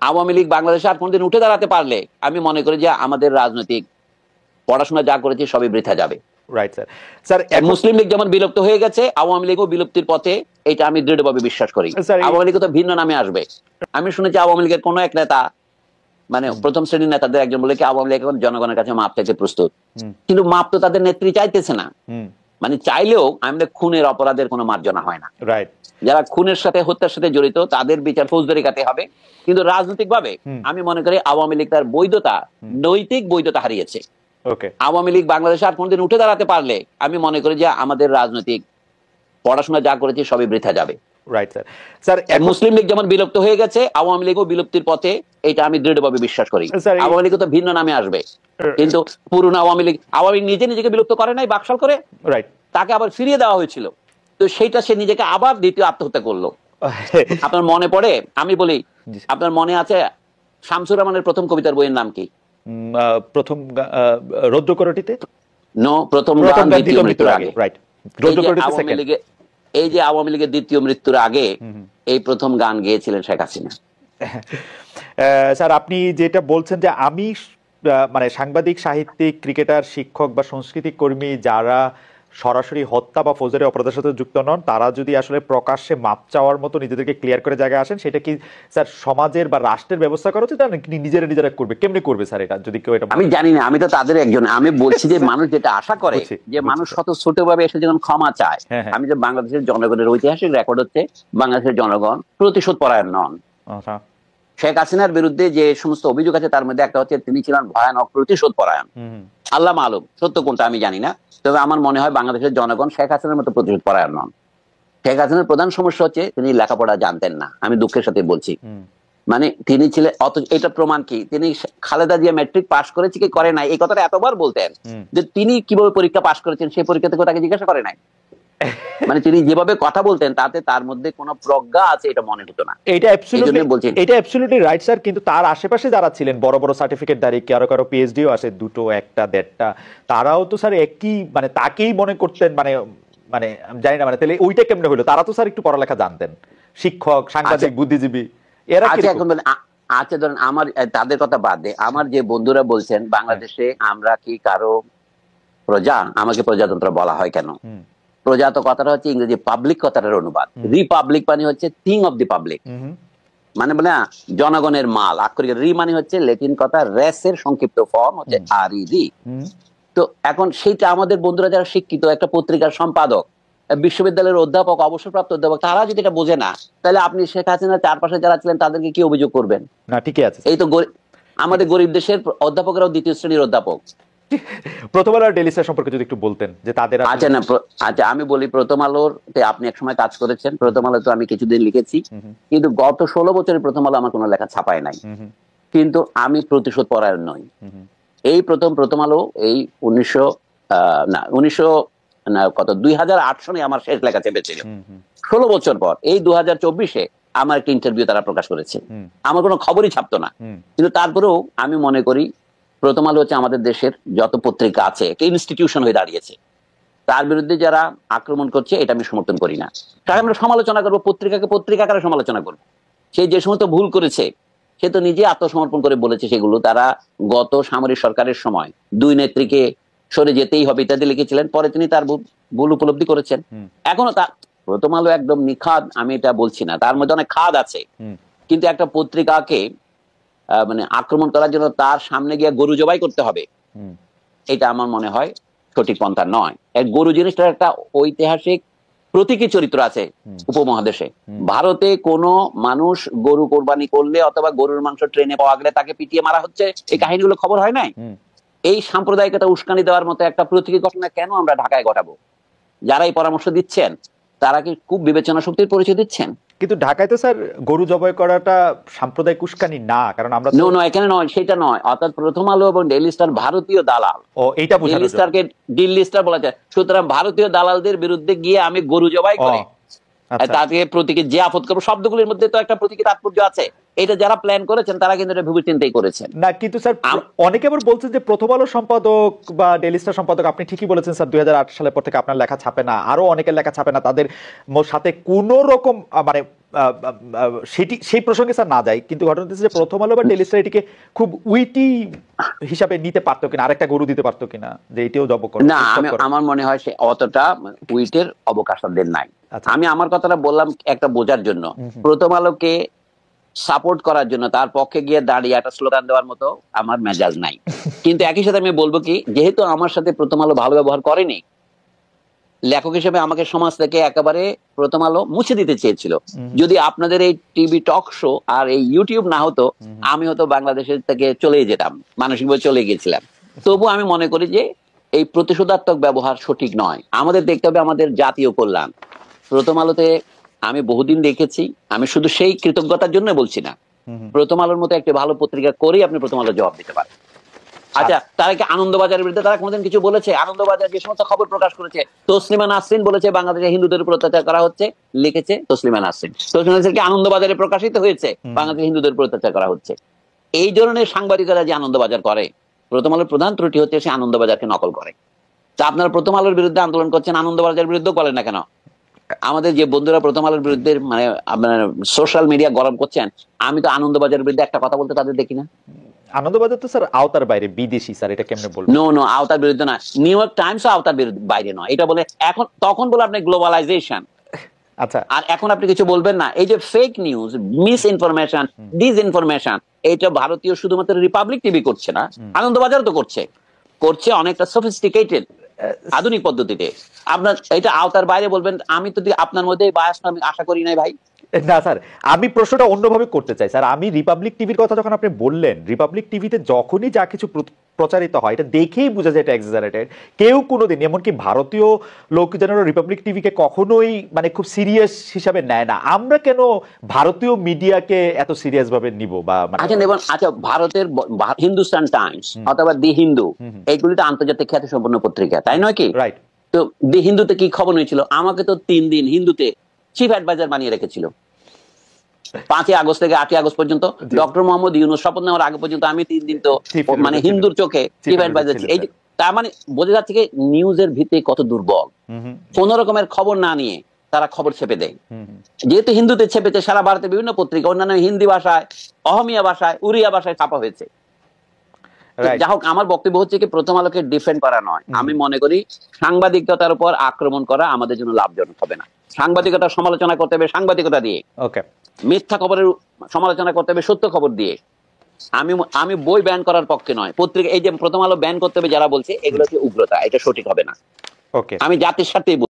আওয়ামী লীগ বাংলাদেশে আর কোনদিন উঠে দাঁড়াতে পারলে আমি মনে করি যে আমাদের রাজনৈতিক পড়াশোনা যা করেছি সবই বৃথা যাবে। Right sir. স্যার মুসলিম লীগ যেমন বিলুপ্ত হয়ে গেছে, আওয়ামী লীগও বিলুপ্তির পথে, এটা আমি দৃঢ়ভাবে বিশ্বাস করি। আওয়ামী লীগ তো ভিন্ন নামে আসবে। আমি শুনেছি আওয়ামী লীগের কোন এক নেতা, মানে প্রথম শ্রেণীর নেতাদের একজন বলে কি আওয়ামী লীগ এখন জনগণের কাছে মাপ চাইতে প্রস্তুত, কিন্তু মাপ তো তাদের নেত্রী চাইতেছে না। মানে চাইলেও আমাদের খুনের অপরাধের কোনো মার্জনা হয় না। রাইট, যারা খুনের সাথে হত্যার সাথে জড়িত তাদের বিচার ফৌজদারি কাটে হবে। কিন্তু রাজনৈতিক ভাবে আমি মনে করি আওয়ামী লীগ তার বৈধতা, নৈতিক বৈধতা হারিয়েছে। আওয়ামী লীগ বাংলাদেশে আর কোনদিন উঠে দাঁড়াতে পারলে আমি মনে করি যে আমাদের রাজনৈতিক পড়াশোনা যা করেছি সবই বৃথা যাবে। Right sir. স্যার মুসলিম লীগ যেমন বিলুপ্ত হয়ে গেছে, আওয়ামী লীগও বিলুপ্তির পথে, এটা আমি দৃঢ়ভাবে বিশ্বাস করি। আওয়ামী লীগ তো ভিন্ন নামে আসবে, কিন্তু পুরনো আওয়ামী লীগ নিজে নিজেকে বিলুপ্ত করে নাই, বাকশাল করে। রাইট, তাকে আবার ফিরিয়ে দেওয়া হয়েছিল, তো সেইটা সে নিজেকে আবার দ্বিতীয় আত্মহত্যা করলো। আপনার মনে পড়ে, আমি বলি, আপনার মনে আছে শামসুর রহমানের প্রথম কবিতার বইয়ের নাম কি? প্রথম রৌদ্রকরটিতে প্রথম গান দ্বিতীয় মৃত্যুর আগে। রাইট, এই যে আওয়ামী লীগের দ্বিতীয় মৃত্যুর আগে এই প্রথম গান গেয়েছিলেন শেখ হাসিনা। স্যার আপনি যেটা বলছেন যে আমি মানে সাংবাদিক, সাহিত্যিক, ক্রিকেটার, শিক্ষক বা সংস্কৃতি কর্মী যারা সরাসরি হত্যা বা ফৌজদারি অপরাধের সাথে যুক্ত নন, তারা যদি আসলে প্রকাশ্যে মাপ চাওয়ার মতো নিজেদেরকে ক্লিয়ার করে জায়গায় আসেন, সেটা কি স্যার সমাজের বা রাষ্ট্রের ব্যবস্থা করা উচিত, নিজেরা করবে? কেমনি করবে স্যার এটা, যদি কেউ এটা? আমি জানি না, আমি তো তাদের একজন। আমি বলছি যে মানুষ যেটা আশা করে যে মানুষ শত ছোট ভাবে এসে যখন ক্ষমা চায়, আমি যে বাংলাদেশের জনগণের ঐতিহাসিক রেকর্ড হচ্ছে বাংলাদেশের জনগণ প্রতিশোধ পরায়ণ নন। শেখ হাসিনার বিরুদ্ধে যে সমস্ত অভিযোগ আছে তার মধ্যে একটা হচ্ছে তিনি ছিলেন ভয়ানক প্রতিশোধ পরায়ণ। আল্লাহ মালুম সত্য কোনটা আমি জানি না, তবে আমার মনে হয় বাংলাদেশের জনগণ শেখ হাসিনার মতো প্রতিশোধ পরায়ণ নন। শেখ হাসিনার প্রধান সমস্যা হচ্ছে তিনি লেখাপড়া জানতেন না, আমি দুঃখের সাথে বলছি। মানে তিনি ছিলেন, এটা প্রমাণ কি, তিনি খালেদা জিয়া ম্যাট্রিক পাস করেছে কি করে নাই এই কথাটা এতবার বলতেন যে তিনি কিভাবে পরীক্ষা পাস করেছেন সেই পরীক্ষা থেকে তাকে জিজ্ঞাসা করে নাই। মানে তিনি যেভাবে কথা বলতেন তাতে তার মধ্যে কোনো প্রজ্ঞা আছে এটা মনে হতো না। এটা অ্যাবসলিউটলি রাইট স্যার, কিন্তু তার আশেপাশে যারা ছিলেন বড় বড় সার্টিফিকেটধারী, কারো পিএইচডিও আছে, দুটো একটা দেড়টা, তারাও তো স্যার একই মানে তাকেই মনে করতেন, মানে মানে জানি না, মানে তাহলে ওইটা কেমনে হলো? তারা তো স্যার একটু পড়ালেখা জানতেন, শিক্ষক, সাংবাদিক, বুদ্ধিজীবী, এরা আচ্ছা ধরেন আমার তাদের কথা বাদ দে, আমার যে বন্ধুরা বলছেন বাংলাদেশে আমরা কি কারো প্রজা, আমাকে প্রজাতন্ত্র বলা হয় কেন? প্রজা তো কথাটা হচ্ছে ইংরেজি পাবলিক কথাটার অনুবাদ, রিপাবলিক মানে হচ্ছে থিং অফ দি পাবলিক, মানে বলে জনগণের মাল। আক্ষরিক রি মানে হচ্ছে ল্যাটিন কথা রেসের সংক্ষিপ্ত ফর্ম হচ্ছে আর ই রি। তো এখন সেইটা আমাদের বন্ধুরা যারা শিক্ষিত, একটা পত্রিকার সম্পাদক, বিশ্ববিদ্যালয়ের অধ্যাপক, অবসরপ্রাপ্ত অধ্যাপক, তারা যদি এটা বোঝে না, তাহলে আপনি শেখ হাসিনার চারপাশে যারা ছিলেন তাদেরকে কি অভিযোগ করবেন? না, ঠিকই আছে। এই তো আমাদের গরিব দেশের অধ্যাপকেরাও দ্বিতীয় শ্রেণীর অধ্যাপক। প্রথম আলোর ডেইলি স্টার সম্পর্কে যদি একটু বলতেন যে তাদের। আচ্ছা না, আচ্ছা আমি বলি, প্রথম আলোর আপনি এক সময় কাজ করেছেন, প্রথম আলো তো আমি কিছুদিন লিখেছি, কিন্তু গত 16 বছরের প্রথম আলো আমার কোনো লেখা ছাপায় নাই। কিন্তু আমি প্রতিশোধ পরায়ণ নই। এই প্রথম আলো এই 2008 সনে আমার শেষ লেখা চেপেছিল। 16 বছর পর এই 2024-এ আমার একটা ইন্টারভিউ তারা প্রকাশ করেছে, আমার কোনো খবরই ছাপতো না। কিন্তু তারপরেও আমি মনে করি প্রথম আলো হচ্ছে আমাদের দেশের যত পত্রিকা আছে একটা ইনস্টিটিউশন হয়ে দাঁড়িয়েছে। তার বিরুদ্ধে যারা আক্রমণ করছে এটা আমি সমর্থন করি না। তাকে আমরা সমালোচনা করবো, পত্রিকাকে পত্রিকা আকারে সমালোচনা করবো। সে যে সমস্ত ভুল করেছে সে তো নিজে আত্মসমর্পণ করে বলেছে সেগুলো। তারা গত সামরিক সরকারের সময় দুই নেত্রীকে সরে যেতেই হবে ইত্যাদি লিখেছিলেন, পরে তিনি তার ভুল উপলব্ধি করেছেন। এখনো তা প্রথম আলো একদম নিখাদ আমি এটা বলছি না, তার মধ্যে অনেক খাদ আছে, কিন্তু একটা পত্রিকাকে মানে আক্রমণ করার জন্য তার সামনে গিয়ে গরু জবাই করতে হবে, এটা আমার মনে হয় সঠিক পন্থা নয়। গরু জিনিসটার একটা ঐতিহাসিক প্রতীকী চরিত্র আছে উপমহাদেশে। ভারতে কোনো মানুষ গরু কোরবানি করলে অথবা গরুর মাংস ট্রেনে পাওয়া গেলে তাকে পিটিয়ে মারা হচ্ছে, এই কাহিনীগুলো খবর হয় নাই? এই সাম্প্রদায়িকতা উস্কানি দেওয়ার মতো একটা প্রতীকী ঘটনা কেন আমরা ঢাকায় ঘটাবো? যারা এই পরামর্শ দিচ্ছেন তারা কি খুব বিবেচনা শক্তির পরিচয় দিচ্ছেন? কিন্তু ঢাকায় তো স্যার গরু জবাই করাটা সাম্প্রদায়িক উস্কানি না, কারণ আমরা এখানে নয়, সেটা নয়। অর্থাৎ প্রথম আলো এবং ডেইলি স্টার ভারতীয় দালাল, ডেইলি স্টারকে দিল্লি স্টার বলা যায়। সুতরাং ভারতীয় দালালদের বিরুদ্ধে গিয়ে আমি গরু জবাই করে তাকে প্রতীকী যে আপদ করবো, শব্দগুলির মধ্যে তো একটা প্রতীকী তাৎপর্য আছে। এটা যারা প্ল্যান করেছেন তারা কিন্তু এটা ভেবে চিন্তাই করেছেন না। কিন্তু স্যার অনেকে আবার বলছেন যে প্রথম আলো সম্পাদক বা ডেইলি স্টার সম্পাদক, আপনি ঠিকই বলেছেন স্যার, 2008 সালের পর থেকে আপনার লেখা ছাপে না, আরো অনেকের লেখা ছাপে না, তাদের সাথে কোন রকম মানে সেই প্রসঙ্গে স্যার না যায়, কিন্তু ঘটনা হচ্ছে যে প্রথম আলো বা ডেইলি স্টার এটিকে খুব উইটি হিসাবে নিতে পারতো কিনা, আরেকটা গরু দিতে পারতো কিনা, যে এটিও জব করে না। আমার মনে হয় সে অতটা উইটের অবকাশ তাদের নাই। আমি আমার কথাটা বললাম একটা বোঝার জন্য, প্রথম আলোকে সাপোর্ট করার জন্য তার পক্ষে গিয়ে দাঁড়িয়ে একটা স্লোগান দেওয়ার মতো আমার মেজাজ নাই। কিন্তু একই সাথে আমি বলবো কি, যেহেতু আমার সাথে প্রথম আলো ভালো ব্যবহার করেনি, লেখক হিসেবে আমাকে সমাজ থেকে একেবারে প্রথম আলো মুছে দিতে চেয়েছিল। যদি আপনাদের এই টিভি টক শো আর এই ইউটিউব না হতো, আমি হয়তো বাংলাদেশের থেকে চলে যেতাম, মানসিকভাবে চলে গিয়েছিলাম। তবু আমি মনে করি যে এই প্রতিশোধাত্মক ব্যবহার সঠিক নয়। আমাদের দেখতে হবে আমাদের জাতীয় কল্যাণ। প্রথম আলোতে আমি বহুদিন দেখেছি, আমি শুধু সেই কৃতজ্ঞতার জন্য বলছি না, প্রথম আলোর মতো একটি ভালো পত্রিকা করেই আপনি প্রথম আলো জবাব দিতে পারেন। আচ্ছা, তারা কি আনন্দবাজারের বিরুদ্ধে তারা কোনোদিন কিছু বলেছে? আনন্দবাজার যে সমস্ত খবর প্রকাশ করেছে, তসলিমা নাসরিন বলেছে বাংলাদেশে হিন্দুদের উপর অত্যাচার করা হচ্ছে, লিখেছে তসলিমা নাসরিন। তসলিমা নাসরিন কি আনন্দবাজারে প্রকাশিত হয়েছে বাংলাদেশে হিন্দুদের উপর অত্যাচার করা হচ্ছে? এই ধরনের সাংবাদিকরা যে আনন্দবাজার করে, প্রথম আলোর প্রধান ত্রুটি হচ্ছে সে আনন্দবাজারকে নকল করে। তা আপনারা প্রথম আলোর বিরুদ্ধে আন্দোলন করছেন, আনন্দবাজারের বিরুদ্ধে বলেন না কেন? আমাদের যে বন্ধুরা প্রথম আলোর বিরুদ্ধে মানে আপনার সোশ্যাল মিডিয়া গরম করছেন, আমি তো আনন্দবাজারের বিরুদ্ধে একটা কথা বলতে তাদের দেখি না। আনন্দবাজার তো স্যার আওতার বাইরে, বিদেশি স্যার, এটা কেমনে বলবো? নো, আওতার বিরুদ্ধে না। নিউ ইয়র্ক টাইমস আওতার বাইরে নয়, এটা বলে এখন তখন বলে আপনি গ্লোবালাইজেশন। আচ্ছা, আর এখন আপনি কিছু বলবেন না। এই যে fake news, miss information, disinformation, এটা ভারতীয় শুধুমাত্র রিপাবলিক টিভি করছে না, আনন্দবাজার তো করছে অনেকটা সফিস্টিকেটেড আধুনিক পদ্ধতিতে। আপনার এটা আওতার বাইরে বলবেন, আমি তো আপনার মধ্যে বায়াস আমি আশা করি নাই ভাই। না স্যার, আমি প্রশ্নটা অন্যভাবে করতে চাই স্যার। আমি রিপাবলিক টিভির কথা যখন আপনি বললেন, রিপাবলিক টিভিতে যখনই যা কিছু প্রচারিত হয় এটা দেখেই বোঝা যায় এটা এক্সাজারেটেড। কেউ কোনোদিন, এমনকি ভারতীয় লোকজনেরা রিপাবলিক টিভিকে কখনোই মানে খুব সিরিয়াস হিসাবে নেয় না। আমরা কেন ভারতীয় মিডিয়াকে এত সিরিয়াস ভাবে নিব? বা আচ্ছা, ভারতের হিন্দুস্তান টাইমস অথবা দি হিন্দু, এইগুলি তো আন্তর্জাতিক খ্যাতিসম্পন্ন পত্রিকা, তাই নয় কি? রাইট। তো দি হিন্দুতে কি খবর হয়েছিল? আমাকে তো 3 দিন হিন্দুতে চিফ অ্যাডভাইজার বানিয়ে রেখেছিল। 5 আগস্ট থেকে 8 আগস্ট পর্যন্ত, ডক্টর মোহাম্মদ ইউনূস শপথ নেওয়ার আগে পর্যন্ত আমি 3 দিন তো মানে হিন্দুর চোখে চিফ অ্যাডভাইজার ছিল। এই তার মানে বোঝা যাচ্ছে কি নিউজের ভিত্তি কত দুর্বল। কোন রকমের খবর না নিয়ে তারা খবর ছেপে দেয়। যেহেতু হিন্দুতে ছেপেছে, সারা ভারতে বিভিন্ন পত্রিকা অন্যান্য হিন্দি ভাষায়, অহমিয়া ভাষায়, উড়িয়া ভাষায় ছাপা হয়েছে। যাই হোক, আমার বক্তব্য হচ্ছে কি, প্রথম আলোকে ডিফেন্ড করা নয়। আমি মনে করি সাংবাদিকতার উপর আক্রমণ করা আমাদের জন্য লাভজনক হবে না। সাংবাদিকতার সমালোচনা করতে হবে সাংবাদিকতা দিয়ে, মিথ্যা খবরের সমালোচনা করতে হবে সত্য খবর দিয়ে। আমি বই ব্যান করার পক্ষে নয়। পত্রিকা এই যে প্রথম আলো ব্যান করতে হবে যারা বলছে, এগুলো হচ্ছে উগ্রতা, এটা সঠিক হবে না। আমি জাতির স্বার্থেই